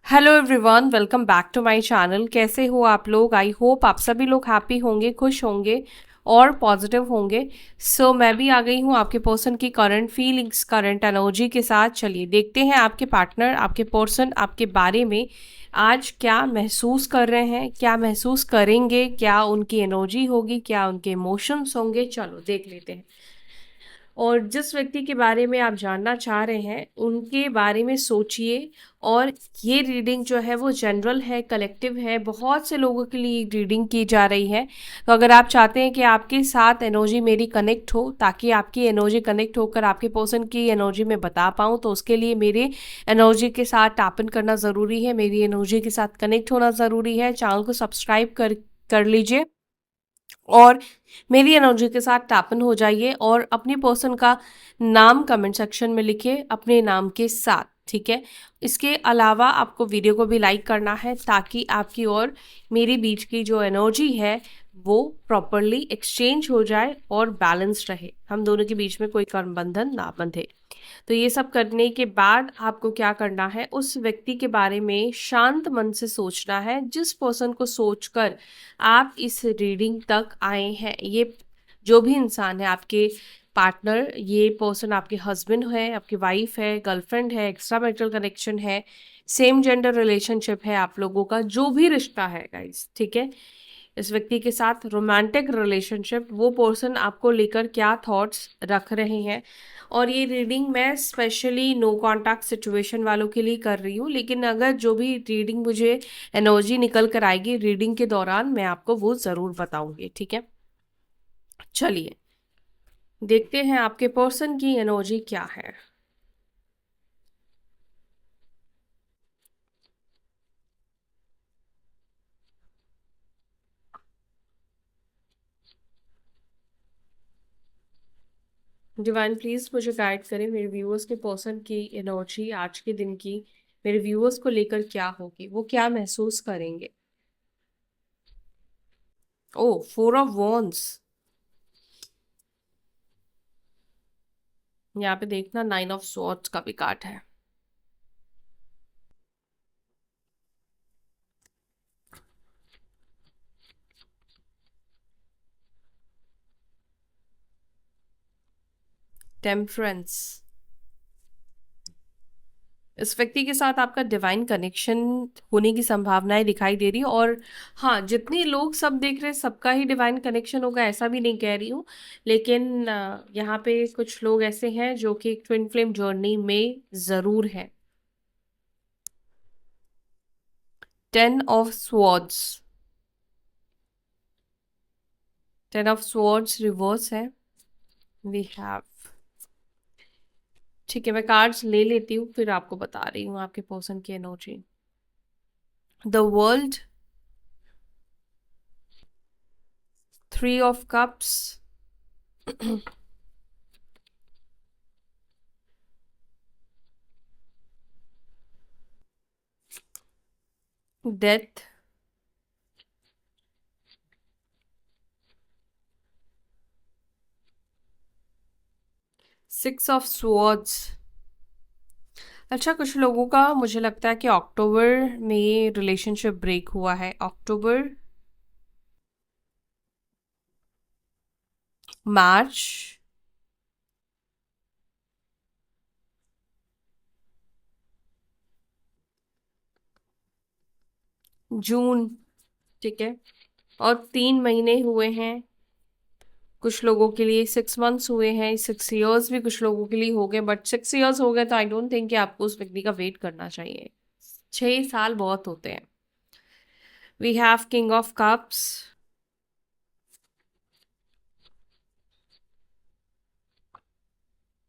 Hello everyone, welcome back to my channel. कैसे हो आप लोग? आई होप आप सभी लोग हैप्पी होंगे, खुश होंगे और पॉजिटिव होंगे। मैं भी आ गई हूँ आपके पर्सन की करंट फीलिंग्स, करंट एनर्जी के साथ। चलिए देखते हैं आपके पार्टनर, आपके पर्सन आपके बारे में आज क्या महसूस कर रहे हैं, क्या महसूस करेंगे, क्या उनकी एनर्जी होगी, क्या उनके इमोशंस होंगे। चलो देख लेते हैं। और जिस व्यक्ति के बारे में आप जानना चाह रहे हैं उनके बारे में सोचिए। और ये रीडिंग जो है वो जनरल है, कलेक्टिव है, बहुत से लोगों के लिए रीडिंग की जा रही है। तो अगर आप चाहते हैं कि आपके साथ एनर्जी मेरी कनेक्ट हो, ताकि आपकी एनर्जी कनेक्ट होकर आपके पर्सन की एनर्जी में बता पाऊँ, तो उसके लिए मेरे एनर्जी के साथ टैप इन करना ज़रूरी है, मेरी एनर्जी के साथ कनेक्ट होना ज़रूरी है। चैनल को सब्सक्राइब कर लीजिए और मेरी एनर्जी के साथ टैपन हो जाइए और अपनी पर्सन का नाम कमेंट सेक्शन में लिखिए अपने नाम के साथ। ठीक है। इसके अलावा आपको वीडियो को भी लाइक करना है, ताकि आपकी और मेरे बीच की जो एनर्जी है वो प्रॉपरली एक्सचेंज हो जाए और बैलेंस रहे, हम दोनों के बीच में कोई कर्म बंधन ना बंधे। तो ये सब करने के बाद आपको क्या करना है, उस व्यक्ति के बारे में शांत मन से सोचना है, जिस पर्सन को सोचकर आप इस रीडिंग तक आए हैं। ये जो भी इंसान है, आपके पार्टनर, ये पर्सन आपके हस्बैंड है, आपकी वाइफ है, गर्लफ्रेंड है, एक्स्ट्रा मैरिटल कनेक्शन है, सेम जेंडर रिलेशनशिप है, आप लोगों का जो भी रिश्ता है गाइस, ठीक है, इस व्यक्ति के साथ रोमांटिक रिलेशनशिप, वो पर्सन आपको लेकर क्या थॉट्स रख रहे हैं। और ये रीडिंग मैं स्पेशली नो कॉन्टैक्ट सिचुएशन वालों के लिए कर रही हूँ, लेकिन अगर जो भी रीडिंग मुझे एनर्जी निकल कर आएगी रीडिंग के दौरान, मैं आपको वो ज़रूर बताऊंगी। ठीक है, चलिए देखते हैं आपके पर्सन की एनर्जी क्या है। डिवाइन प्लीज मुझे गाइड करें, मेरे व्यूअर्स के पर्सन की एनर्जी आज के दिन की मेरे व्यूअर्स को लेकर क्या होगी, वो क्या महसूस करेंगे। ओ, 4 ऑफ वॉन्ड्स। यहाँ पे देखना 9 ऑफ स्वॉर्ड्स का भी कार्ड है। टेम्परेंस। इस व्यक्ति के साथ आपका डिवाइन कनेक्शन होने की संभावनाएं दिखाई दे रही है। और हाँ, जितने लोग सब देख रहे हैं सबका ही डिवाइन कनेक्शन होगा ऐसा भी नहीं कह रही हूँ, लेकिन यहाँ पे कुछ लोग ऐसे हैं जो कि ट्विन फ्लेम जर्नी में जरूर है। 10 of swords. 10 of swords reverse है। वी हैव, ठीक है, मैं कार्ड्स ले लेती हूँ फिर आपको बता रही हूँ आपके पर्सन की energy. The world. 3 of cups. Death of swords. अच्छा, कुछ लोगों का मुझे लगता है कि अक्टूबर में रिलेशनशिप ब्रेक हुआ है। अक्टूबर, मार्च, जून। ठीक है, और 3 महीने हुए हैं कुछ लोगों के लिए, 6 मंथ्स हुए हैं, 6 इयर्स भी कुछ लोगों के लिए हो गए, बट 6 इयर्स हो गए तो आई डोंट थिंक कि आपको उस व्यक्ति का वेट करना चाहिए। 6 साल बहुत होते हैं। We have king of cups.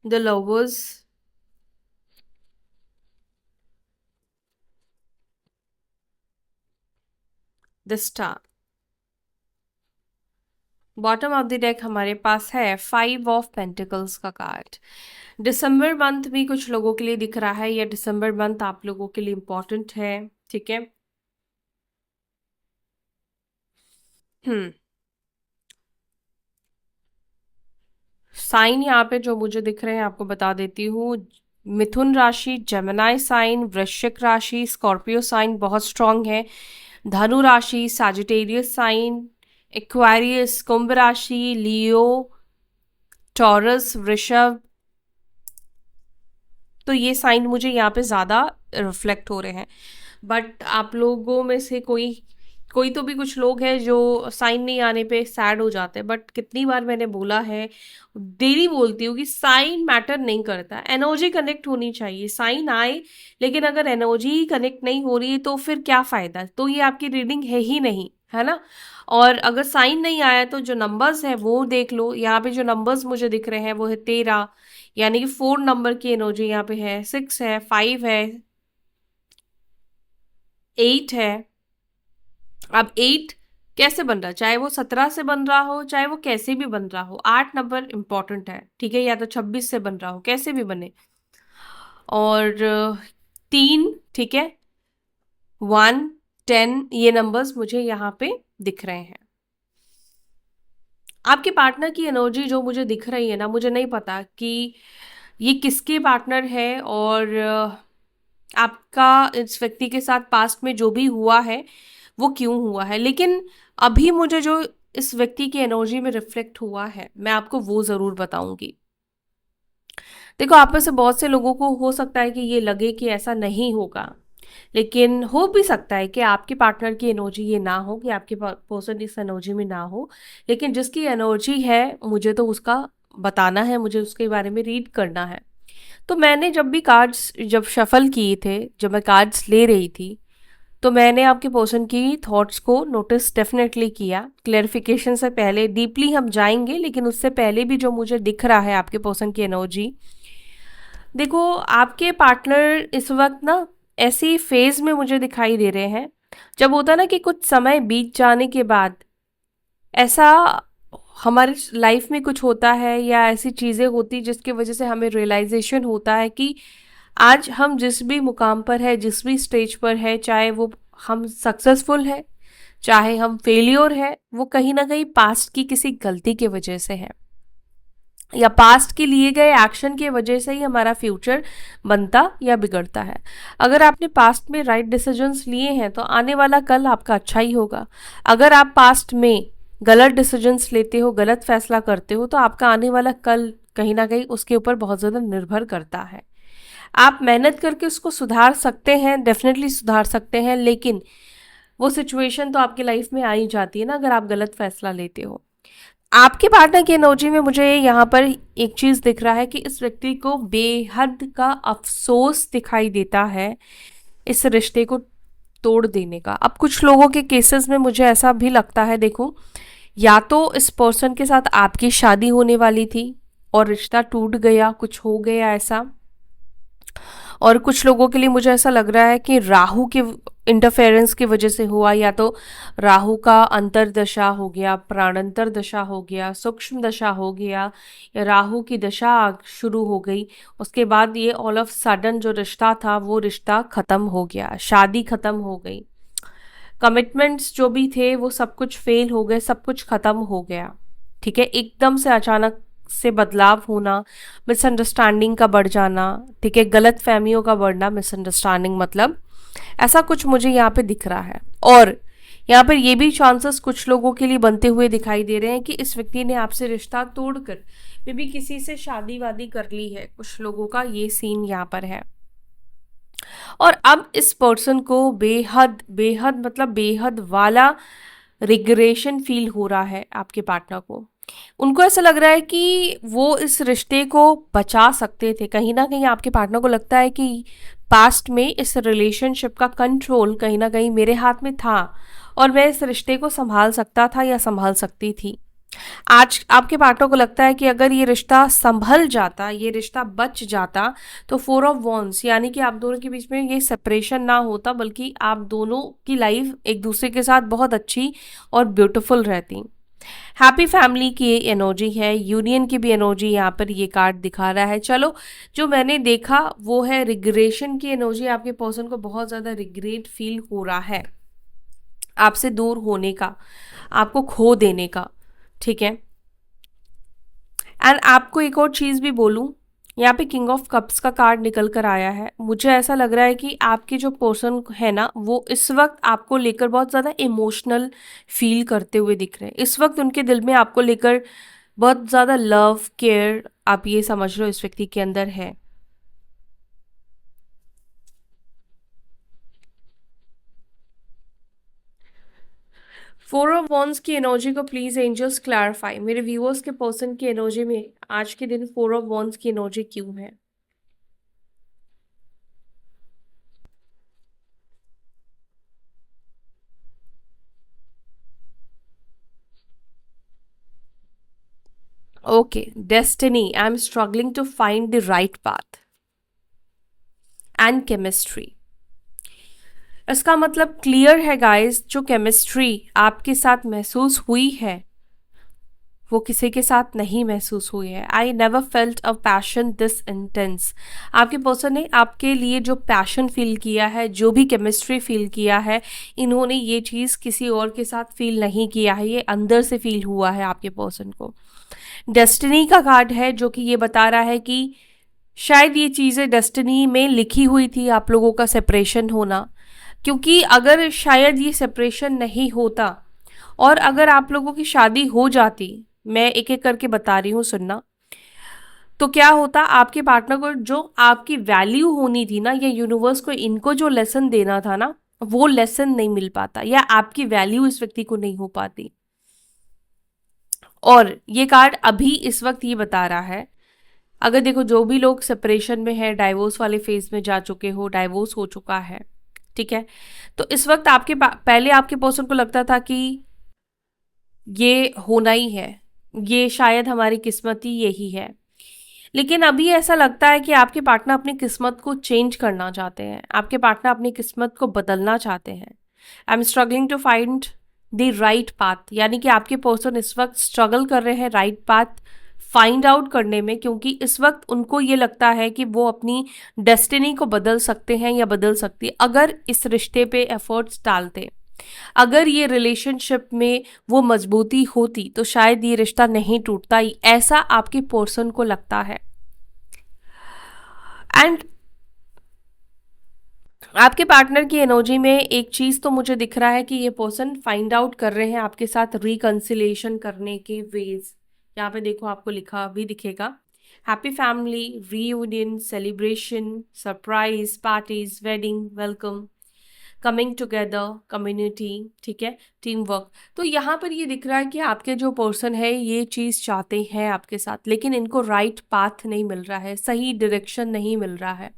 The lovers. The star. Bottom of the deck हमारे पास है 5 ऑफ पेंटिकल्स का कार्ड। दिसंबर मंथ भी कुछ लोगों के लिए दिख रहा है, या दिसंबर मंथ आप लोगों के लिए इम्पोर्टेंट है। ठीक है। हम्म। साइन यहाँ पे जो मुझे दिख रहे हैं आपको बता देती हूँ। मिथुन राशि, जेमिनाई साइन, वृश्चिक राशि, स्कॉर्पियो साइन बहुत स्ट्रांग है, धनु राशि, सैजिटेरियस साइन, एक्वारियस, कुंभ राशि, लियो, टॉरस, वृषभ, तो ये साइन मुझे यहाँ पे ज़्यादा रिफ्लेक्ट हो रहे हैं। बट आप लोगों में से कोई कोई तो भी कुछ लोग हैं जो साइन नहीं आने पे सैड हो जाते हैं, बट कितनी बार मैंने बोला है, डेली बोलती हूँ कि साइन मैटर नहीं करता, एनर्जी कनेक्ट होनी चाहिए। साइन आए लेकिन अगर एनर्जी कनेक्ट नहीं हो रही है तो फिर क्या फ़ायदा, तो ये आपकी रीडिंग है ही नहीं, है ना। और अगर साइन नहीं आया तो जो नंबर्स है वो देख लो। यहाँ पे जो नंबर्स मुझे दिख रहे हैं वो है 13, यानी कि 4 नंबर की एनर्जी यहाँ पे है, 6 है, 5 है, 8 है। अब 8 कैसे बन रहा है, चाहे वो 17 से बन रहा हो, चाहे वो कैसे भी बन रहा हो, 8 नंबर इंपॉर्टेंट है, ठीक है, या तो 26 से बन रहा हो, कैसे भी बने। और 3, ठीक है, 1, 10, ये नंबर्स मुझे यहाँ पे दिख रहे हैं। आपके पार्टनर की एनर्जी जो मुझे दिख रही है ना, मुझे नहीं पता कि ये किसके पार्टनर है, और आपका इस व्यक्ति के साथ पास्ट में जो भी हुआ है वो क्यों हुआ है, लेकिन अभी मुझे जो इस व्यक्ति की एनर्जी में रिफ्लेक्ट हुआ है मैं आपको वो ज़रूर बताऊंगी। देखो, आप में से बहुत से लोगों को हो सकता है कि ये लगे कि ऐसा नहीं होगा, लेकिन हो भी सकता है कि आपके पार्टनर की एनर्जी ये ना हो, कि आपके पर्सन इस एनर्जी में ना हो, लेकिन जिसकी एनर्जी है मुझे तो उसका बताना है, मुझे उसके बारे में रीड करना है। तो मैंने जब भी कार्ड्स जब शफल किए थे, जब मैं कार्ड्स ले रही थी, तो मैंने आपके पर्सन की थॉट्स को नोटिस डेफिनेटली किया। क्लैरिफिकेशन से पहले डीपली हम जाएंगे, लेकिन उससे पहले भी जो मुझे दिख रहा है आपके पर्सन की एनर्जी, देखो आपके पार्टनर इस वक्त ना ऐसी फेज में मुझे दिखाई दे रहे हैं, जब होता है ना कि कुछ समय बीत जाने के बाद ऐसा हमारी लाइफ में कुछ होता है या ऐसी चीज़ें होती जिसकी वजह से हमें रियलाइजेशन होता है कि आज हम जिस भी मुकाम पर है, जिस भी स्टेज पर है, चाहे वो हम सक्सेसफुल है, चाहे हम फेलियर है, वो कहीं ना कहीं पास्ट की किसी गलती की वजह से है, या पास्ट के लिए गए एक्शन की वजह से ही हमारा फ्यूचर बनता या बिगड़ता है। अगर आपने पास्ट में राइट डिसीजंस लिए हैं तो आने वाला कल आपका अच्छा ही होगा। अगर आप पास्ट में गलत डिसीजंस लेते हो, गलत फैसला करते हो, तो आपका आने वाला कल कहीं ना कहीं उसके ऊपर बहुत ज़्यादा निर्भर करता है। आप मेहनत करके उसको सुधार सकते हैं, डेफिनेटली सुधार सकते हैं, लेकिन वो सिचुएशन तो आपकी लाइफ में आ ही जाती है ना अगर आप गलत फैसला लेते हो। आपके पार्टनर की एनर्जी में मुझे यहाँ पर एक चीज़ दिख रहा है कि इस व्यक्ति को बेहद का अफसोस दिखाई देता है इस रिश्ते को तोड़ देने का। अब कुछ लोगों के केसेस में मुझे ऐसा भी लगता है, देखो, या तो इस पर्सन के साथ आपकी शादी होने वाली थी और रिश्ता टूट गया, कुछ हो गया ऐसा, और कुछ लोगों के लिए मुझे ऐसा लग रहा है कि राहु के इंटरफेरेंस की वजह से हुआ, या तो राहु का अंतर्दशा हो गया, प्राणांतर दशा हो गया, सूक्ष्म दशा हो गया, या राहु की दशा शुरू हो गई, उसके बाद ये ऑल ऑफ सडन जो रिश्ता था वो रिश्ता ख़त्म हो गया, शादी ख़त्म हो गई, कमिटमेंट्स जो भी थे वो सब कुछ फेल हो गए, सब कुछ ख़त्म हो गया, ठीक है। एकदम से अचानक से बदलाव होना, मिसअंडरस्टैंडिंग का बढ़ जाना, ठीक है, गलत फहमियों का बढ़ना, मिसअंडरस्टैंडिंग मतलब ऐसा कुछ मुझे यहाँ पे दिख रहा है। और यहाँ पर ये भी चांसेस कुछ लोगों के लिए बनते हुए दिखाई दे रहे हैं कि इस व्यक्ति ने आपसे रिश्ता तोड़कर मे बी किसी से शादी वादी कर ली है, कुछ लोगों का ये सीन यहाँ पर है। और अब इस पर्सन को बेहद बेहद मतलब बेहद वाला रिग्रेशन फील हो रहा है आपके पार्टनर को। उनको ऐसा लग रहा है कि वो इस रिश्ते को बचा सकते थे, कहीं ना कहीं आपके पार्टनर को लगता है कि पास्ट में इस रिलेशनशिप का कंट्रोल कहीं ना कहीं मेरे हाथ में था और मैं इस रिश्ते को संभाल सकता था या संभाल सकती थी। आज आपके पार्टनर को लगता है कि अगर ये रिश्ता संभल जाता, ये रिश्ता बच जाता, तो 4 ऑफ वॉन्ड्स यानी कि आप दोनों के बीच में ये सेपरेशन ना होता, बल्कि आप दोनों की लाइफ एक दूसरे के साथ बहुत अच्छी और ब्यूटीफुल रहती। हैप्पी फैमिली की एनर्जी है, यूनियन की भी एनर्जी यहाँ पर ये कार्ड दिखा रहा है। चलो, जो मैंने देखा वो है रिग्रेशन की एनर्जी। आपके पर्सन को बहुत ज़्यादा रिग्रेट फील हो रहा है आपसे दूर होने का, आपको खो देने का, ठीक है। एंड आपको एक और चीज़ भी बोलूँ, यहाँ पे किंग ऑफ कप्स का कार्ड निकल कर आया है। मुझे ऐसा लग रहा है कि आपके जो पर्सन है ना, वो इस वक्त आपको लेकर बहुत ज़्यादा इमोशनल फील करते हुए दिख रहे हैं। इस वक्त उनके दिल में आपको लेकर बहुत ज़्यादा लव केयर, आप ये समझ लो, इस व्यक्ति के अंदर है। फोर ऑफ वॉन्ड्स की एनर्जी को प्लीज एंजल्स क्लैरिफाई। मेरे व्यूअर्स के पर्सन की एनर्जी में आज के दिन फोर ऑफ वॉन्ड्स की एनर्जी क्यों है? Okay, destiny, I am struggling to find the right path and chemistry. इसका मतलब क्लियर है गाइस, जो केमिस्ट्री आपके साथ महसूस हुई है वो किसी के साथ नहीं महसूस हुई है। I never felt a passion this intense. आपके पर्सन ने आपके लिए जो पैशन फील किया है, जो भी केमिस्ट्री फील किया है, इन्होंने ये चीज़ किसी और के साथ फील नहीं किया है, ये अंदर से फील हुआ है आपके पर्सन को। डेस्टिनी का कार्ड है जो कि ये बता रहा है कि शायद ये चीज़ें डेस्टिनी में लिखी हुई थी, आप लोगों का सेपरेशन होना। क्योंकि अगर शायद ये सेपरेशन नहीं होता और अगर आप लोगों की शादी हो जाती, मैं एक एक करके बता रही हूँ, सुनना, तो क्या होता, आपके पार्टनर को जो आपकी वैल्यू होनी थी ना, या यूनिवर्स को इनको जो लेसन देना था ना, वो लेसन नहीं मिल पाता, या आपकी वैल्यू इस व्यक्ति को नहीं हो पाती। और ये कार्ड अभी इस वक्त ये बता रहा है, अगर देखो जो भी लोग सेपरेशन में है, डाइवोर्स वाले फेज में जा चुके हो, डाइवोर्स हो चुका है, ठीक है, तो इस वक्त आपके पहले आपके पर्सन को लगता था कि ये होना ही है, ये शायद हमारी किस्मत ही यही है। लेकिन अभी ऐसा लगता है कि आपके पार्टनर अपनी किस्मत को चेंज करना चाहते हैं, आपके पार्टनर अपनी किस्मत को बदलना चाहते हैं। I am struggling to find the right path, यानी कि आपके पर्सन इस वक्त स्ट्रगल कर रहे हैं राइट पाथ फाइंड आउट करने में, क्योंकि इस वक्त उनको ये लगता है कि वो अपनी डेस्टिनी को बदल सकते हैं या बदल सकती है अगर इस रिश्ते पे एफर्ट्स डालते। अगर ये रिलेशनशिप में वो मजबूती होती तो शायद ये रिश्ता नहीं टूटता, ऐसा आपके पर्सन को लगता है। एंड आपके पार्टनर की एनर्जी में एक चीज तो मुझे दिख रहा है कि ये पर्सन फाइंड आउट कर रहे हैं आपके साथ रिकंसिलेशन करने के वेज। यहाँ पे देखो, आपको लिखा भी दिखेगा, happy family reunion, celebration, surprise parties, wedding, welcome, coming together, community, ठीक है, टीम वर्क। तो यहाँ पर ये दिख रहा है कि आपके जो पर्सन है ये चीज़ चाहते हैं आपके साथ, लेकिन इनको राइट पाथ नहीं मिल रहा है, सही डायरेक्शन नहीं मिल रहा है।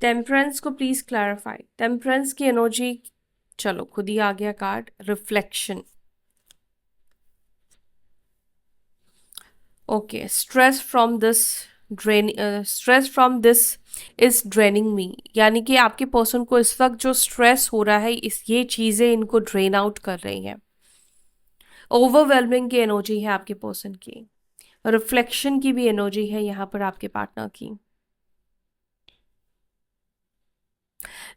टेम्परेंस को प्लीज क्लैरिफाई। टेम्परेंस की एनर्जी, चलो खुद ही आ गया card, reflection. Okay, stress from this drain, stress from this is draining me, यानी कि आपके पर्सन को इस वक्त जो स्ट्रेस हो रहा है, इस ये चीज़ें इनको ड्रेन आउट कर रही हैं। ओवरवेलमिंग की एनर्जी है आपके पर्सन की, रिफ्लेक्शन की भी एनर्जी है यहाँ पर आपके पार्टनर की।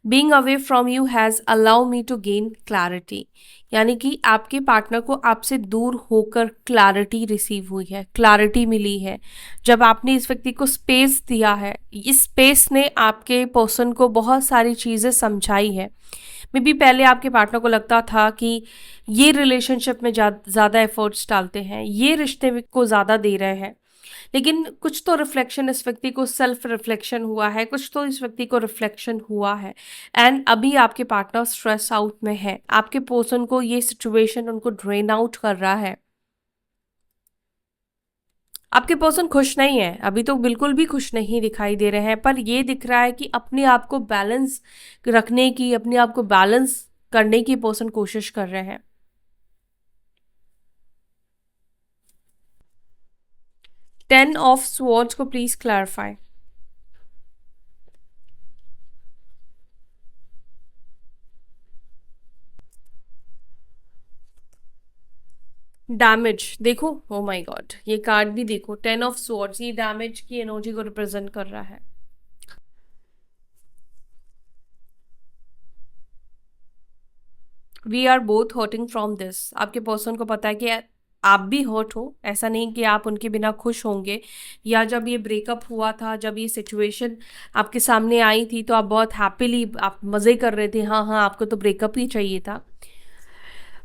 Being away from you has allow me to gain clarity, यानी कि आपके पार्टनर को आपसे दूर होकर क्लैरिटी रिसीव हुई है, क्लैरिटी मिली है। जब आपने इस व्यक्ति को स्पेस दिया है, इस स्पेस ने आपके पर्सन को बहुत सारी चीज़ें समझाई है। मे बी पहले आपके पार्टनर को लगता था कि ये रिलेशनशिप में ज़्यादा एफर्ट्स डालते हैं, ये रिश्ते को ज़्यादा दे रहे हैं, लेकिन कुछ तो रिफ्लेक्शन इस व्यक्ति को सेल्फ रिफ्लेक्शन हुआ है, कुछ तो इस व्यक्ति को रिफ्लेक्शन हुआ है। एंड अभी आपके पार्टनर स्ट्रेस आउट में है, आपके पर्सन को ये सिचुएशन उनको ड्रेन आउट कर रहा है। आपके पर्सन खुश नहीं है, अभी तो बिल्कुल भी खुश नहीं दिखाई दे रहे हैं, पर ये दिख रहा है कि अपने आप को बैलेंस रखने की, अपने आप को बैलेंस करने की पर्सन कोशिश कर रहे हैं। टेन ऑफ स्वॉर्ड्स को प्लीज क्लैरिफाई। डैमेज देखो, ओ माय गॉड, ये कार्ड भी देखो, टेन ऑफ स्वॉर्ड्स, ये डैमेज की एनर्जी को रिप्रेजेंट कर रहा है। We are both hurting from this. आपके पर्सन को पता है कि आप भी हर्ट हो, ऐसा नहीं कि आप उनके बिना खुश होंगे, या जब ये ब्रेकअप हुआ था, जब ये सिचुएशन आपके सामने आई थी तो आप बहुत हैप्पीली आप मज़े कर रहे थे, हाँ हाँ आपको तो ब्रेकअप ही चाहिए था।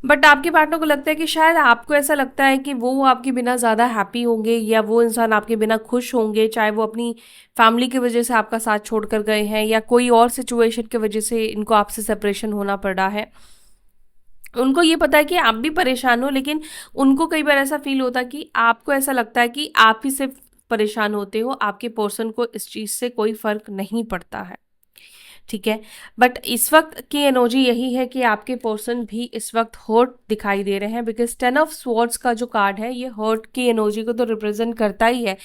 बट आपके पार्टनर को लगता है कि शायद आपको ऐसा लगता है कि वो आपके बिना ज़्यादा हैप्पी होंगे, या वो इंसान आपके बिना खुश होंगे, चाहे वो अपनी फैमिली की वजह से आपका साथ छोड़कर गए हैं या कोई और सिचुएशन की वजह से इनको आपसे सेपरेशन होना पड़ा है। उनको ये पता है कि आप भी परेशान हो, लेकिन उनको कई बार ऐसा फील होता है कि आपको ऐसा लगता है कि आप ही सिर्फ परेशान होते हो, आपके पर्सन को इस चीज़ से कोई फ़र्क नहीं पड़ता है। ठीक है, बट इस वक्त की एनर्जी यही है कि आपके पर्सन भी इस वक्त हर्ट दिखाई दे रहे हैं, बिकॉज 10 ऑफ स्वॉर्ड्स का जो कार्ड है ये हर्ट की एनर्जी को तो रिप्रेजेंट करता ही है,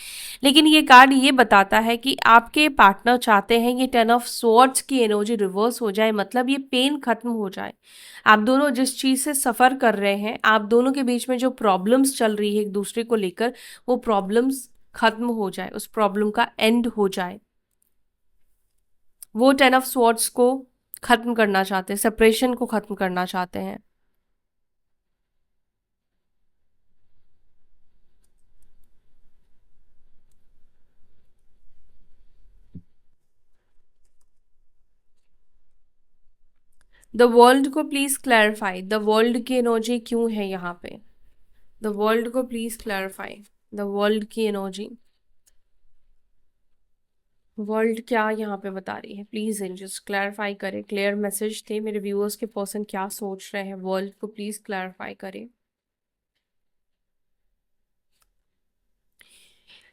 लेकिन ये कार्ड ये बताता है कि आपके पार्टनर चाहते हैं ये 10 ऑफ स्वॉर्ड्स की एनर्जी रिवर्स हो जाए, मतलब ये पेन खत्म हो जाए। आप दोनों जिस चीज़ से सफ़र कर रहे हैं, आप दोनों के बीच में जो प्रॉब्लम्स चल रही है एक दूसरे को लेकर, वो प्रॉब्लम्स खत्म हो जाए, उस प्रॉब्लम का एंड हो जाए। वो 10 ऑफ स्वॉर्ड्स को खत्म करना चाहते हैं, सेपरेशन को खत्म करना चाहते हैं। द वर्ल्ड को प्लीज क्लैरिफाई, द वर्ल्ड की एनर्जी क्यों है यहाँ पे? द वर्ल्ड को प्लीज क्लैरिफाई, द वर्ल्ड की एनर्जी, वर्ल्ड क्या यहाँ पे बता रही है? प्लीज एंजल्स क्लैरिफाई करें, क्लियर मैसेज थे मेरे व्यूअर्स के पर्सन क्या सोच रहे हैं, वर्ल्ड को प्लीज क्लैरिफाई करें।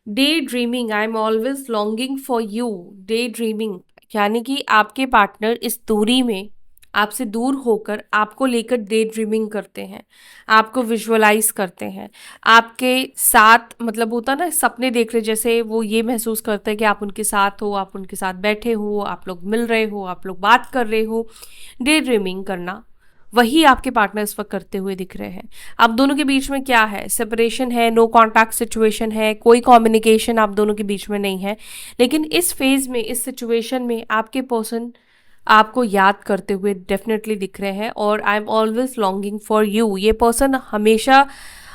Day dreaming, I am always longing for you. Day dreaming यानी कि आपके पार्टनर इस दूरी में आपसे दूर होकर आपको लेकर डे ड्रीमिंग करते हैं, आपको विजुअलाइज करते हैं, आपके साथ, मतलब होता ना सपने देख रहे, जैसे वो ये महसूस करते हैं कि आप उनके साथ हो, आप उनके साथ बैठे हो, आप लोग मिल रहे हो, आप लोग बात कर रहे हो। डे ड्रीमिंग करना वही आपके पार्टनर इस वक्त करते हुए दिख रहे हैं। आप दोनों के बीच में क्या है? सेपरेशन है, नो कॉन्टैक्ट सिचुएशन है, कोई कम्युनिकेशन आप दोनों के बीच में नहीं है, लेकिन इस फेज में, इस सिचुएशन में आपके पर्सन आपको याद करते हुए डेफिनेटली दिख रहे हैं, और I am always longing for you. ये पर्सन हमेशा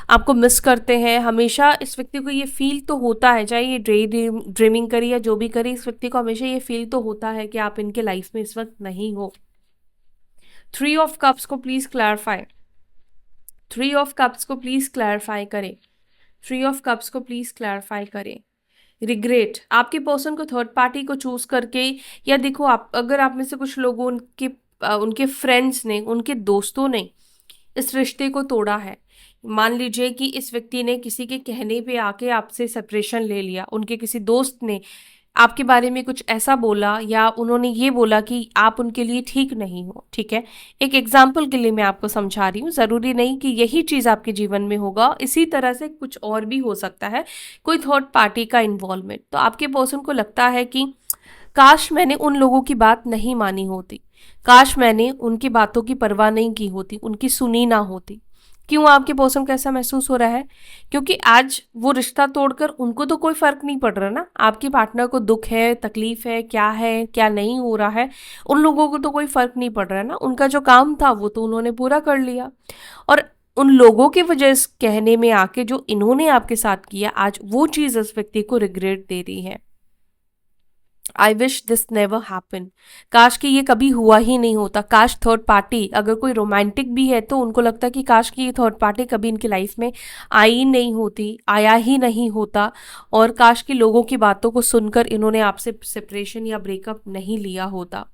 आपको मिस करते हैं, हमेशा इस व्यक्ति को ये फील तो होता है, चाहे ये ड्रीमिंग करी या जो भी करी, इस व्यक्ति को हमेशा ये फील तो होता है कि आप इनके लाइफ में इस वक्त नहीं हो। 3 ऑफ कप्स को प्लीज क्लैरिफाई, 3 ऑफ कप्स को प्लीज क्लैरिफाई करें, 3 ऑफ कप्स को प्लीज क्लैरिफाई करें। रिग्रेट, आपके पर्सन को थर्ड पार्टी को चूज करके, या देखो आप, अगर आप में से कुछ लोगों उनके फ्रेंड्स ने, उनके दोस्तों ने इस रिश्ते को तोड़ा है। मान लीजिए कि इस व्यक्ति ने किसी के कहने पे आके आपसे सेपरेशन ले लिया, उनके किसी दोस्त ने आपके बारे में कुछ ऐसा बोला, या उन्होंने ये बोला कि आप उनके लिए ठीक नहीं हो। ठीक है, एक एग्जाम्पल के लिए मैं आपको समझा रही हूँ, ज़रूरी नहीं कि यही चीज़ आपके जीवन में होगा, इसी तरह से कुछ और भी हो सकता है, कोई थर्ड पार्टी का इन्वॉल्वमेंट। तो आपके पर्सन को लगता है कि काश मैंने उन लोगों की बात नहीं मानी होती, काश मैंने उनकी बातों की परवाह नहीं की होती, उनकी सुनी ना होती। क्यों आपके पर्सन को ऐसा महसूस हो रहा है? क्योंकि आज वो रिश्ता तोड़कर उनको तो कोई फर्क नहीं पड़ रहा ना, आपके पार्टनर को दुख है, तकलीफ है क्या नहीं हो रहा है, उन लोगों को तो कोई फर्क नहीं पड़ रहा है ना, उनका जो काम था वो तो उन्होंने पूरा कर लिया, और उन लोगों की वजह से कहने में आके जो इन्होंने आपके साथ किया, आज वो चीज़ इस व्यक्ति को रिग्रेट दे रही है। I wish this never happen, काश कि ये कभी हुआ ही नहीं होता। काश थर्ड पार्टी, अगर कोई रोमांटिक भी है तो उनको लगता है कि काश कि ये थर्ड पार्टी कभी इनकी लाइफ में आई नहीं होती, आया ही नहीं होता, और काश कि लोगों की बातों को सुनकर इन्होंने आपसे सेपरेशन या ब्रेकअप नहीं लिया होता।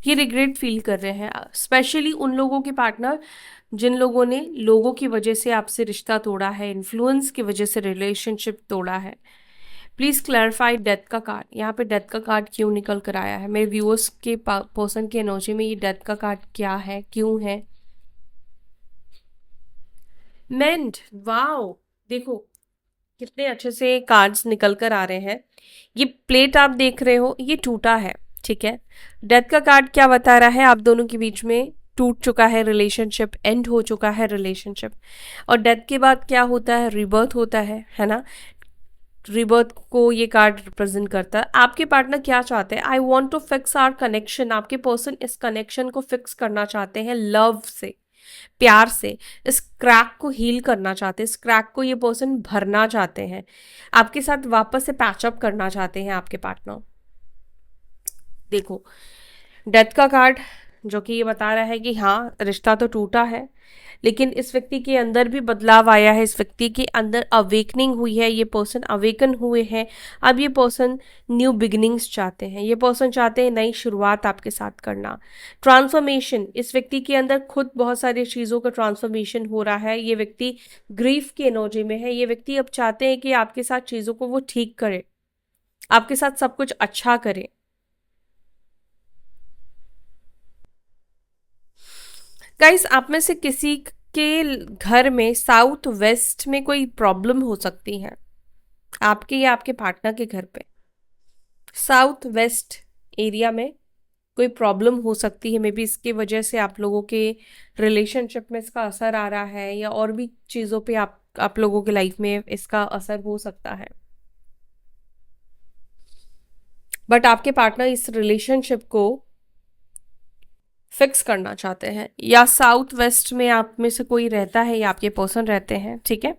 ये रिग्रेट फील कर रहे हैं, स्पेशली उन लोगों के पार्टनर जिन लोगों ने लोगों की वजह से आपसे रिश्ता तोड़ा है, इन्फ्लुएंस की वजह से रिलेशनशिप तोड़ा है। प्लीज क्लैरिफाई डेथ का कार्ड, यहाँ पे डेथ का कार्ड क्यों निकल कर आया है? मेरे व्यूअर्स के पर्सन के एनर्जी में ये डेथ का कार्ड क्या है, क्यों है? मेंड, वाओ, देखो कितने अच्छे से कार्ड्स निकल कर आ रहे हैं। ये प्लेट आप देख रहे हो, ये टूटा है। ठीक है, डेथ का कार्ड क्या बता रहा है? आप दोनों के बीच में टूट चुका है रिलेशनशिप, एंड हो चुका है रिलेशनशिप, और डेथ के बाद क्या होता है? रिबर्थ होता है ना। रिबर्थ को ये कार्ड रिप्रेजेंट करता है। आपके पार्टनर क्या चाहते हैं? I want to fix our connection. आपके पर्सन इस कनेक्शन को फिक्स करना चाहते हैं लव से, प्यार से। इस क्रैक को हील करना चाहते हैं, इस क्रैक को ये पर्सन भरना चाहते हैं, आपके साथ वापस से पैचअप करना चाहते हैं आपके पार्टनर। देखो डेथ का कार्ड जो कि ये बता रहा है कि हाँ रिश्ता तो टूटा है, लेकिन इस व्यक्ति के अंदर भी बदलाव आया है, इस व्यक्ति के अंदर अवेकनिंग हुई है, ये पर्सन अवेकन हुए हैं। अब ये पर्सन न्यू बिगिनिंग्स चाहते हैं, ये पर्सन चाहते हैं नई शुरुआत आपके साथ करना, ट्रांसफॉर्मेशन। इस व्यक्ति के अंदर खुद बहुत सारी चीज़ों का ट्रांसफॉर्मेशन हो रहा है। ये व्यक्ति ग्रीफ की एनर्जी में है। ये व्यक्ति अब चाहते हैं कि आपके साथ चीज़ों को वो ठीक करे, आपके साथ सब कुछ अच्छा करे। गाइस आप में से किसी के घर में साउथ वेस्ट में कोई प्रॉब्लम हो सकती है, आपके या आपके पार्टनर के घर पे साउथ वेस्ट एरिया में कोई प्रॉब्लम हो सकती है। मे बी इसकी वजह से आप लोगों के रिलेशनशिप में इसका असर आ रहा है, या और भी चीज़ों पे आप लोगों के लाइफ में इसका असर हो सकता है। बट आपके पार्टनर इस रिलेशनशिप को फिक्स करना चाहते हैं, या साउथ वेस्ट में आप में से कोई रहता है या आपके पर्सन रहते हैं, ठीक है।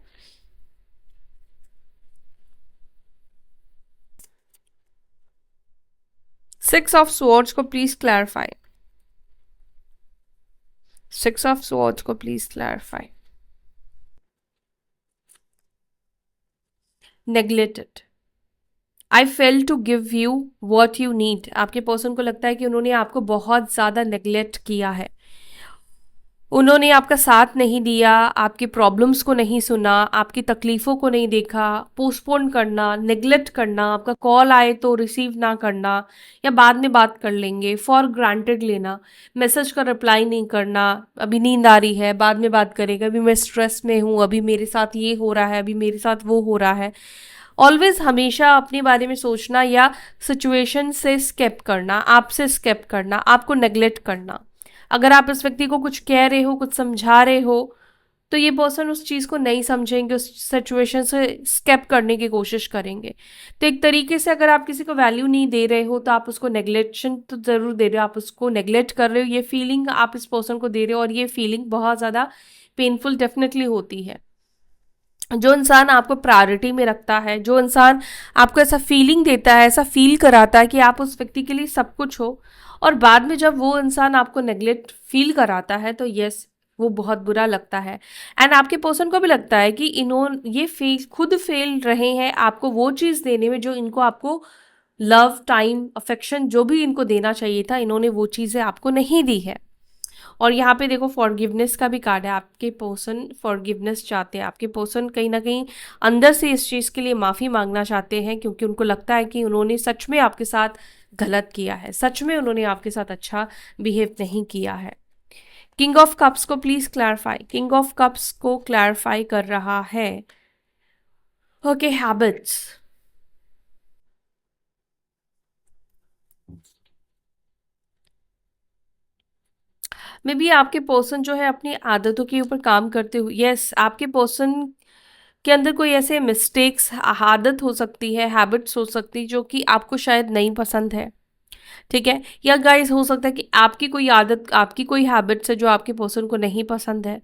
सिक्स ऑफ स्वॉर्ड्स को please clarify, six of swords को please clarify. Neglected, I fail to give you what you need. आपके पर्सन को लगता है कि उन्होंने आपको बहुत ज़्यादा नेग्लेक्ट किया है, उन्होंने आपका साथ नहीं दिया, आपकी प्रॉब्लम्स को नहीं सुना, आपकी तकलीफ़ों को नहीं देखा। पोस्टपोन करना, नेग्लेक्ट करना, आपका कॉल आए तो रिसीव ना करना, या बाद में बात कर लेंगे, फॉर ग्रांटेड लेना, मैसेज का रिप्लाई नहीं करना, अभी नींद आ रही है बाद में बात करेगा, अभी मैं स्ट्रेस में हूँ, अभी मेरे साथ ये हो रहा है, अभी मेरे साथ वो हो रहा है। ऑलवेज हमेशा अपने बारे में सोचना, या सिचुएशन से स्केप करना, आपसे स्केप करना, आपको नेग्लेक्ट करना। अगर आप इस व्यक्ति को कुछ कह रहे हो, कुछ समझा रहे हो, तो ये पर्सन उस चीज़ को नहीं समझेंगे, उस सिचुएशन से स्केप करने की कोशिश करेंगे। तो एक तरीके से अगर आप किसी को वैल्यू नहीं दे रहे हो तो आप उसको नेग्लेक्शन तो ज़रूर दे रहे हो, आप उसको नेग्लेक्ट कर रहे हो, ये फीलिंग आप इस पर्सन को दे रहे हो, और ये फीलिंग बहुत ज़्यादा पेनफुल डेफिनेटली होती है। जो इंसान आपको प्रायोरिटी में रखता है, जो इंसान आपको ऐसा फीलिंग देता है, ऐसा फील कराता है कि आप उस व्यक्ति के लिए सब कुछ हो, और बाद में जब वो इंसान आपको नेग्लेक्ट फील कराता है, तो यस वो बहुत बुरा लगता है। एंड आपके पर्सन को भी लगता है कि इन्होंने ये खुद फेल रहे हैं आपको वो चीज़ देने में जो इनको आपको लव, टाइम, अफेक्शन जो भी इनको देना चाहिए था, इन्होंने वो चीज़ें आपको नहीं दी है। और यहाँ पे देखो फॉरगिवनेस का भी कार्ड है, आपके पर्सन फॉरगिवनेस चाहते हैं, आपके पर्सन कहीं ना कहीं अंदर से इस चीज़ के लिए माफ़ी मांगना चाहते हैं, क्योंकि उनको लगता है कि उन्होंने सच में आपके साथ गलत किया है, सच में उन्होंने आपके साथ अच्छा बिहेव नहीं किया है। किंग ऑफ कप्स को please clarify, king of cups को क्लैरिफाई कर रहा है ओके हैबिट्स। मे बी आपके पर्सन जो है अपनी आदतों के ऊपर काम करते हुए, यस आपके पर्सन के अंदर कोई ऐसे मिस्टेक्स, आदत हो सकती है, हैबिट्स हो सकती है जो कि आपको शायद नहीं पसंद है, ठीक है। या गाइस हो सकता है कि आपकी कोई आदत, आपकी कोई हैबिट्स है जो आपके पर्सन को नहीं पसंद है।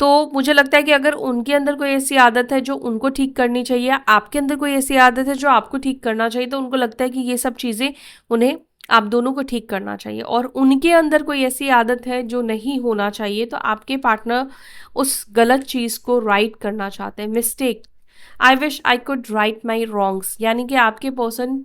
तो मुझे लगता है कि अगर उनके अंदर कोई ऐसी आदत है जो उनको ठीक करनी चाहिए, आपके अंदर कोई ऐसी आदत है जो आपको ठीक करना चाहिए, तो उनको लगता है कि ये सब चीज़ें उन्हें आप दोनों को ठीक करना चाहिए। और उनके अंदर कोई ऐसी आदत है जो नहीं होना चाहिए, तो आपके पार्टनर उस गलत चीज़ को राइट करना चाहते हैं, mistake. I wish I could write my wrongs, यानी कि आपके पर्सन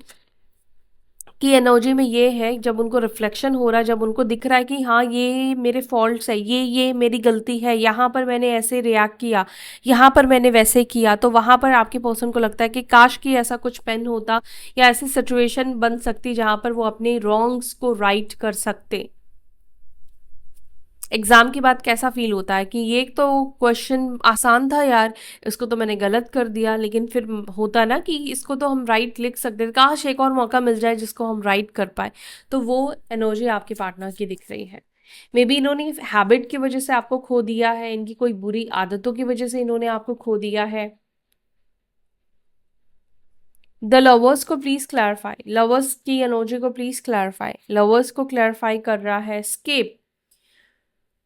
की एनर्जी में ये है, जब उनको रिफ्लेक्शन हो रहा है, जब उनको दिख रहा है कि हाँ ये मेरे फॉल्ट्स है, ये मेरी गलती है, यहाँ पर मैंने ऐसे रिएक्ट किया, यहाँ पर मैंने वैसे किया, तो वहाँ पर आपके पर्सन को लगता है कि काश कि ऐसा कुछ पेन होता, या ऐसी सिचुएशन बन सकती जहाँ पर वो अपने रॉन्ग्स को राइट कर सकते। एग्जाम के बाद कैसा फील होता है कि ये तो क्वेश्चन आसान था यार, इसको तो मैंने गलत कर दिया, लेकिन फिर होता ना कि इसको तो हम राइट लिख सकते थे, काश एक और मौका मिल जाए जिसको हम राइट कर पाए। तो वो एनर्जी आपके पार्टनर की दिख रही है। मे बी इन्होंने हैबिट की वजह से आपको खो दिया है, इनकी कोई बुरी आदतों की वजह से इन्होंने आपको खो दिया है। द लवर्स को प्लीज क्लैरिफाई, लवर्स की एनर्जी को प्लीज क्लैरिफाई। लवर्स को क्लैरिफाई कर रहा है escape,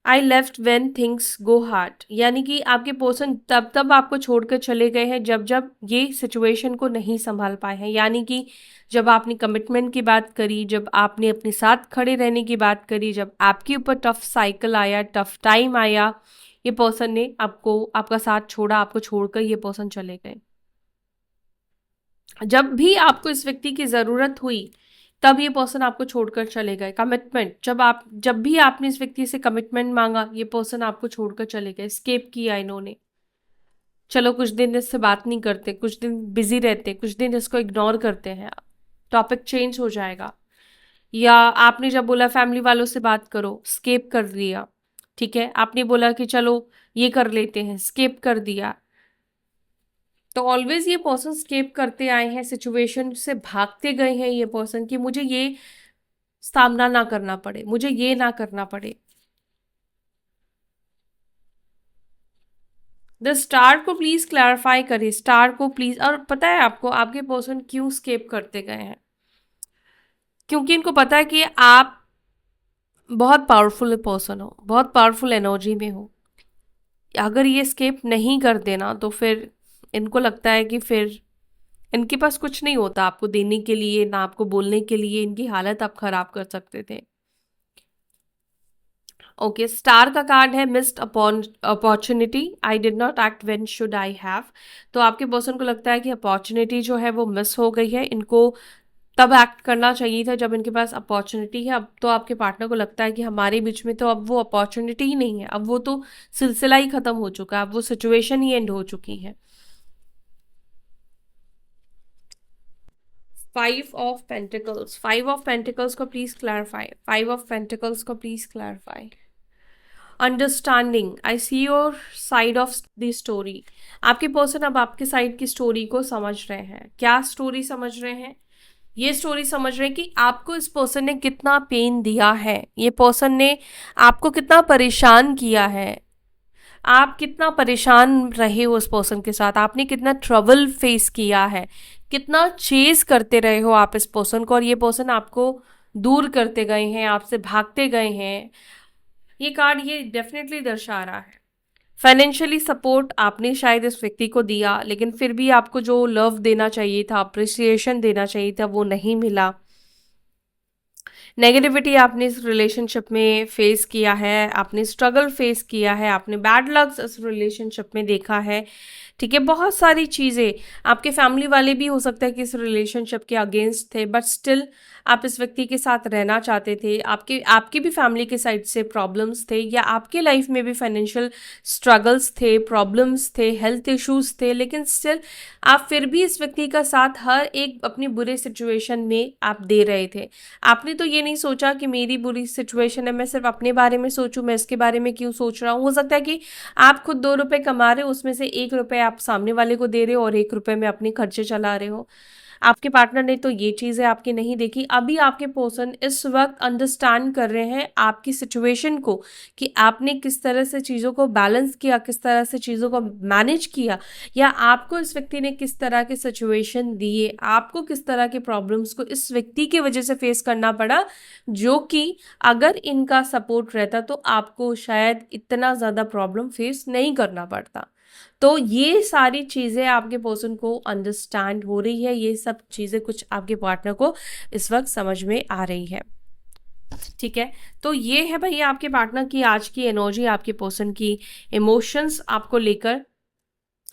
I left when things go hard, यानी कि आपके पर्सन तब तब आपको छोड़कर चले गए हैं जब जब ये सिचुएशन को नहीं संभाल पाए हैं। यानी कि जब आपने कमिटमेंट की बात करी, जब आपने अपने साथ खड़े रहने की बात करी, जब आपके ऊपर टफ साइकिल आया, टफ टाइम आया, ये पर्सन ने आपको, आपका साथ छोड़ा, आपको छोड़कर ये पर्सन चले गए। जब भी आपको इस व्यक्ति की ज़रूरत हुई तब ये पर्सन आपको छोड़कर चले गए। कमिटमेंट, जब भी आपने इस व्यक्ति से कमिटमेंट मांगा, ये पर्सन आपको छोड़कर चले गए, स्केप किया इन्होंने। चलो कुछ दिन इससे बात नहीं करते, कुछ दिन बिजी रहते, कुछ दिन इसको इग्नोर करते हैं, टॉपिक चेंज हो जाएगा। या आपने जब बोला फैमिली वालों से बात करो, स्केप कर दिया। ठीक है, आपने बोला कि चलो ये कर लेते हैं, स्केप कर दिया। तो ऑलवेज ये पर्सन स्केप करते आए हैं, सिचुएशन से भागते गए हैं ये पर्सन, कि मुझे ये सामना ना करना पड़े, मुझे ये ना करना पड़े। द स्टार को प्लीज क्लैरिफाई करिए, स्टार को प्लीज। और पता है आपको आपके पर्सन क्यों स्केप करते गए हैं? क्योंकि इनको पता है कि आप बहुत पावरफुल पर्सन हो, बहुत पावरफुल एनर्जी में हो। अगर ये स्केप नहीं कर देना तो फिर इनको लगता है कि फिर इनके पास कुछ नहीं होता आपको देने के लिए, ना आपको बोलने के लिए, इनकी हालत आप खराब कर सकते थे। ओके, स्टार का कार्ड है missed upon opportunity, I did not act when should I have. तो आपके पर्सन को लगता है कि अपॉर्चुनिटी जो है वो मिस हो गई है, इनको तब एक्ट करना चाहिए था जब इनके पास अपॉर्चुनिटी है। अब तो आपके पार्टनर को लगता है कि हमारे बीच में तो अब वो अपॉर्चुनिटी ही नहीं है, अब वो तो सिलसिला ही खत्म हो चुका है, अब वो सिचुएशन ही एंड हो चुकी है। Five of pentacles, five of pentacles को please clarify, five of pentacles को please clarify. Understanding, I see your side of the story. आपके पर्सन अब आपके साइड की स्टोरी को समझ रहे हैं। क्या स्टोरी समझ रहे हैं? ये स्टोरी समझ रहे हैं कि आपको इस पर्सन ने कितना पेन दिया है, ये पर्सन ने आपको कितना परेशान किया है, आप कितना परेशान रहे हो उस पर्सन के साथ, आपने कितना ट्रबल फेस किया है, कितना चेज करते रहे हो आप इस पर्सन को, और ये पर्सन आपको दूर करते गए हैं, आपसे भागते गए हैं। ये कार्ड ये डेफिनेटली दर्शा रहा है। फाइनेंशियली सपोर्ट आपने शायद इस व्यक्ति को दिया, लेकिन फिर भी आपको जो लव देना चाहिए था, अप्रिसिएशन देना चाहिए था, वो नहीं मिला। नेगेटिविटी आपने इस रिलेशनशिप में फेस किया है, आपने स्ट्रगल फेस किया है, आपने बैड लक्स इस रिलेशनशिप में देखा है। ठीक है, बहुत सारी चीज़ें, आपके फैमिली वाले भी हो सकता है कि इस रिलेशनशिप के अगेंस्ट थे, बट स्टिल आप इस व्यक्ति के साथ रहना चाहते थे। आपके आपकी भी फैमिली के साइड से प्रॉब्लम्स थे, या आपके लाइफ में भी फाइनेंशियल स्ट्रगल्स थे, प्रॉब्लम्स थे, हेल्थ इश्यूज थे, लेकिन स्टिल आप फिर भी इस व्यक्ति का साथ हर एक अपनी बुरे सिचुएशन में आप दे रहे थे। आपने तो ये नहीं सोचा कि मेरी बुरी सिचुएशन है, मैं सिर्फ अपने बारे में सोचूं, मैं इसके बारे में क्यों सोच रहा हूँ। हो सकता है कि आप खुद 2 रुपए कमा रहे हो, उसमें से 1 रुपए आप सामने वाले को दे रहे हो और 1 रुपए में अपने खर्चे चला रहे हो। आपके पार्टनर ने तो ये चीज़ें आपकी नहीं देखी। अभी आपके पर्सन इस वक्त अंडरस्टैंड कर रहे हैं आपकी सिचुएशन को, कि आपने किस तरह से चीज़ों को बैलेंस किया, किस तरह से चीज़ों को मैनेज किया, या आपको इस व्यक्ति ने किस तरह के सिचुएशन दिए, आपको किस तरह के प्रॉब्लम्स को इस व्यक्ति की वजह से फेस करना पड़ा, जो कि अगर इनका सपोर्ट रहता तो आपको शायद इतना ज़्यादा प्रॉब्लम फेस नहीं करना पड़ता। तो ये सारी चीज़ें आपके पर्सन को अंडरस्टैंड हो रही है, ये सब चीज़ें कुछ आपके पार्टनर को इस वक्त समझ में आ रही है। ठीक है, तो ये है भाई आपके पार्टनर की आज की एनर्जी, आपके पर्सन की इमोशंस आपको लेकर।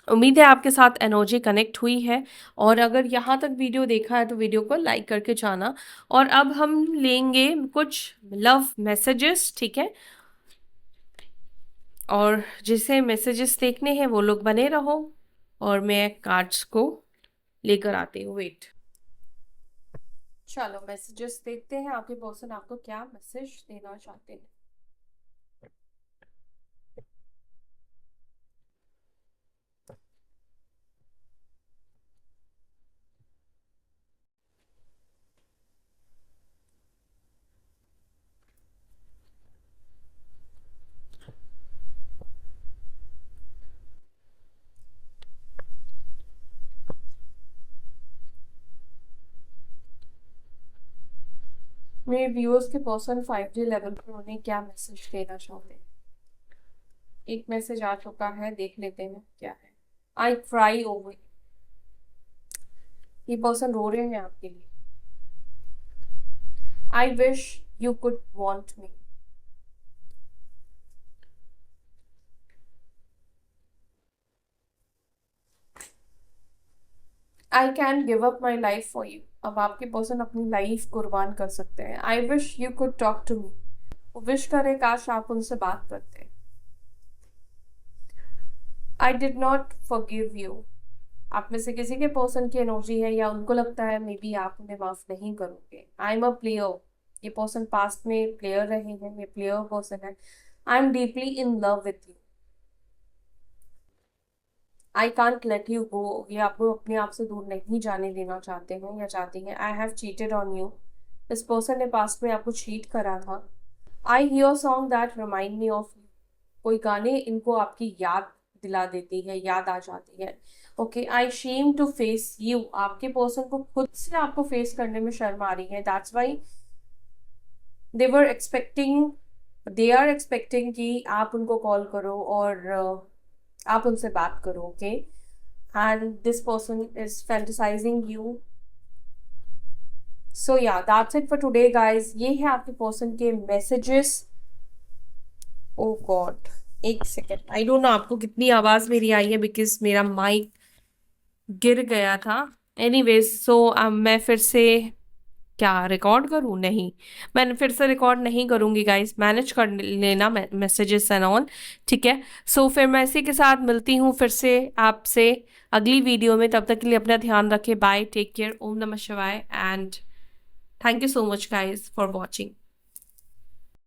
उम्मीद है आपके साथ एनर्जी कनेक्ट हुई है, और अगर यहाँ तक वीडियो देखा है तो वीडियो को लाइक करके जाना। और अब हम लेंगे कुछ लव मैसेजेस, ठीक है, और जिसे मैसेजेस देखने हैं वो लोग बने रहो, और मैं कार्ड्स को लेकर आती हूँ। वेट, चलो मैसेजेस देखते हैं आपके पर्सन आपको क्या मैसेज देना चाहते हैं। मेरे व्यूअर्स के पर्सन 5G लेवल पर उन्हें क्या मैसेज देना चाहते हैं? एक मैसेज आ चुका है, देख लेते हैं क्या है। आई क्राई ओवर, ये पर्सन रो रहे हैं आपके लिए। I wish you could want me, I can give up my life for you, अब आपके पर्सन अपनी लाइफ कुर्बान कर सकते हैं। I wish you could talk to me, वो विश करे काश आप उनसे बात करते। I did not forgive you, आप में से किसी के पर्सन की एनर्जी है या उनको लगता है मे बी आप उन्हें माफ नहीं करोगे। आई एम अ प्लेयर, ये पर्सन पास्ट में प्लेयर रहे हैं, ये प्लेयर पर्सन है। I am deeply in love with you, I can't let you go, ये आपको अपने आप से दूर नहीं जाने देना चाहते हैं या चाहती हैं। I have cheated on you, इस पर्सन ने पास्ट में आपको चीट करा था। I hear song that remind me of you, कोई गाने इनको आपकी याद दिला देती है, याद आ जाती है। Okay, I shame to face you, आपके पर्सन को खुद से आपको फेस करने में शर्म आ रही है। That's why they were expecting, they are expecting कि आप उनको कॉल करो और आप उनसे बात करो। Okay, and this person is fantasising you. So yeah that's it for today guys, ये है आपके पर्सन के मैसेजेस। ओ गॉड, एक सेकेंड, आई डोंट नो आपको कितनी आवाज मेरी आई है बिकॉज मेरा माइक गिर गया था। एनीवेज सो मैं फिर से क्या रिकॉर्ड करूँ? नहीं, मैं फिर से रिकॉर्ड नहीं करूँगी गाइस, मैनेज कर लेना मैसेजेस एंड ऑल, ठीक है। सो फिर मैं इसी के साथ मिलती हूँ फिर से आपसे अगली वीडियो में। तब तक के लिए अपना ध्यान रखें, बाय, टेक केयर, ओम नमः शिवाय, and thank you so much guys for watching.